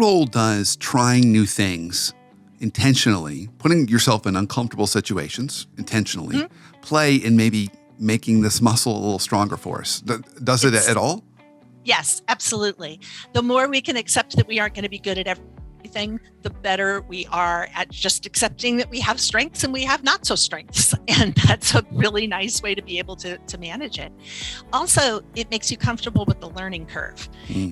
role does trying new things intentionally, putting yourself in uncomfortable situations intentionally, play in maybe making this muscle a little stronger for us? Does it at all? Yes, absolutely. The more we can accept that we aren't going to be good at everything, the better we are at just accepting that we have strengths and we have not so strengths. And that's a really nice way to be able to manage it. Also, it makes you comfortable with the learning curve.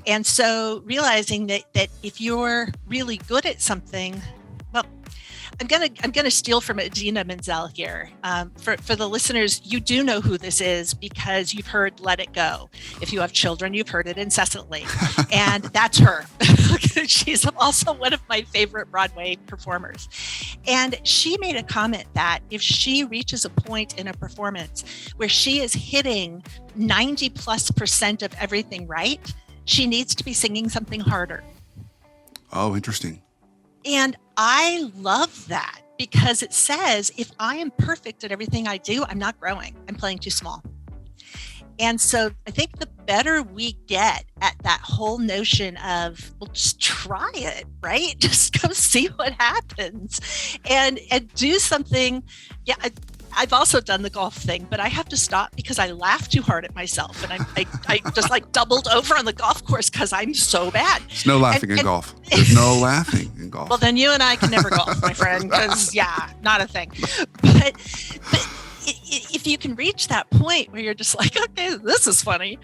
And so realizing that if you're really good at something, well, I'm gonna steal from Idina Menzel here. For the listeners, you do know who this is because you've heard "Let It Go." If you have children, you've heard it incessantly, and that's her. She's also one of my favorite Broadway performers, and she made a comment that if she reaches a point in a performance where she is hitting 90+% of everything right, she needs to be singing something harder. Oh, interesting. And I love that because it says if I am perfect at everything I do, I'm not growing. I'm playing too small. And so I think the better we get at that whole notion of, well, just try it, right? Just go see what happens and do something. Yeah. I've also done the golf thing, but I have to stop because I laugh too hard at myself. And I just like doubled over on the golf course because I'm so bad. There's no laughing in golf. There's no laughing in golf. Well, then you and I can never golf, my friend, because not a thing. But if you can reach that point where you're just like, okay, this is funny,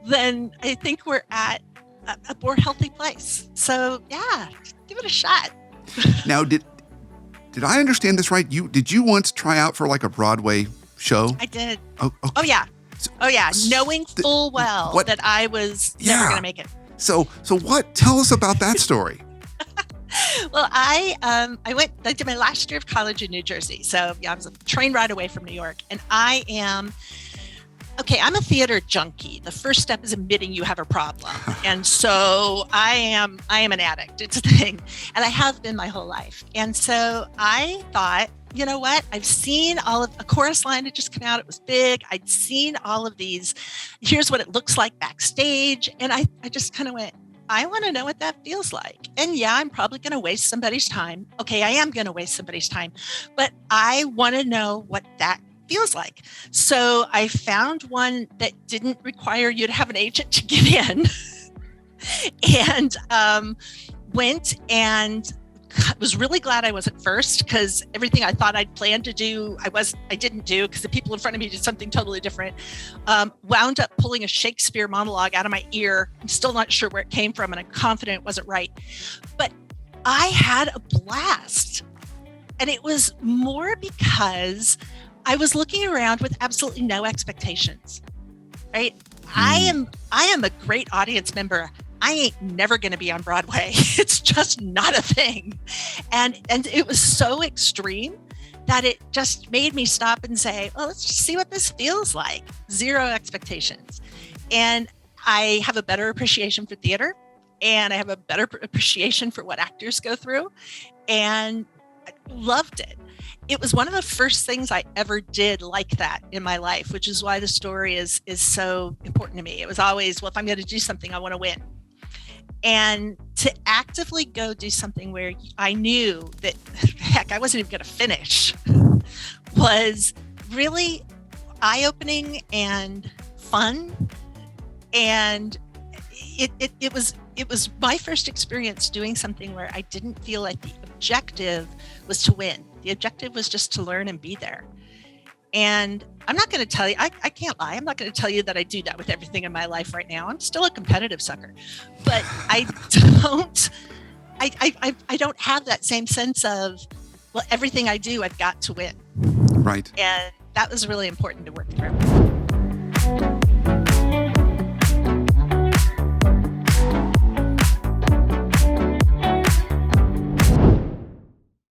then I think we're at a more healthy place. So yeah, give it a shot. Now, did I understand this right? Did you once try out for like a Broadway show? I did. Oh, okay. Oh yeah. Knowing full well that I was never going to make it. So what? Tell us about that story. Well, I did my last year of college in New Jersey. So I was a train ride away from New York, and I'm a theater junkie. The first step is admitting you have a problem. And so I am an addict. It's a thing. And I have been my whole life. And so I thought, you know what? I've seen all of a chorus line had just come out. It was big. I'd seen all of these. Here's what it looks like backstage. And I just kind of went, I want to know what that feels like. And yeah, I'm probably going to waste somebody's time. Okay, I am going to waste somebody's time. But I want to know what that feels like. So I found one that didn't require you to have an agent to get in and went and was really glad I wasn't first because everything I thought I'd planned to do, I didn't do because the people in front of me did something totally different. Wound up pulling a Shakespeare monologue out of my ear. I'm still not sure where it came from and I'm confident it wasn't right. But I had a blast. And it was more because I was looking around with absolutely no expectations, right? I am a great audience member. I ain't never going to be on Broadway. It's just not a thing. And it was so extreme that it just made me stop and say, well, let's just see what this feels like. Zero expectations. And I have a better appreciation for theater and I have a better appreciation for what actors go through and I loved it. It was one of the first things I ever did like that in my life, which is why the story is so important to me. It was always, well, if I'm going to do something, I want to win. And to actively go do something where I knew that, heck, I wasn't even going to finish was really eye-opening and fun. And it was my first experience doing something where I didn't feel like the objective was to win. The objective was just to learn and be there. And I'm not going to tell you, I can't lie. I'm not going to tell you that I do that with everything in my life right now. I'm still a competitive sucker, but I don't have that same sense of, well, everything I do, I've got to win. Right. And that was really important to work through.